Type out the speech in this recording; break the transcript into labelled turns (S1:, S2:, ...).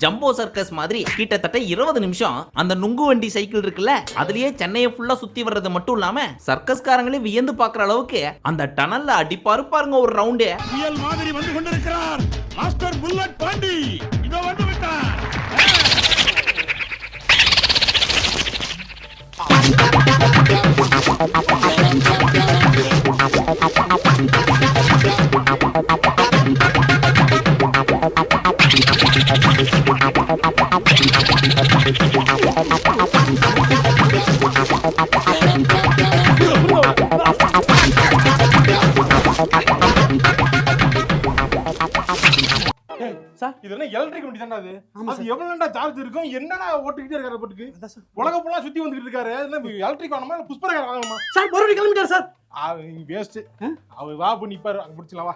S1: Jumbo circus மாதிரி கிட்டத்தட்ட 20 நிமிஷம் அந்த நுங்கு வண்டி சைக்கிள் இருக்குல்ல அதுலயே சென்னையை ஃபுல்லா சுத்தி வர்றது மட்டும் இல்லாம சர்க்கஸ்காரங்களே வியந்து பாக்குற அளவுக்கு அந்த டனல்ல அடிப்பாரு பாருங்க ஒரு ரவுண்டு.
S2: புயல் மாதிரி வந்து கொண்டிருக்கிறார் மாஸ்டர் புல்லட் பாண்டி. இதோ வந்து விட்டார். எலக்ட்ரிக் வண்டி தானே அது? அது எவ்வளவுடா சார்ஜ் இருக்கும்? என்னடா ஓட்டிக்கிட்டே இருக்காரு போட்டுக்கு? உலக ஃபுல்லா சுத்தி வந்துட்டு இருக்காரு. எலக்ட்ரிக் வாங்கணுமா இல்ல புஷ்பரக வாங்கணுமா?
S3: சார் மறுபடியும் கிளம்பிட்டார் சார்.
S2: வேஸ்ட். அவ வா பண்ணி பாரு, அங்க பிடிச்சலாம் வா.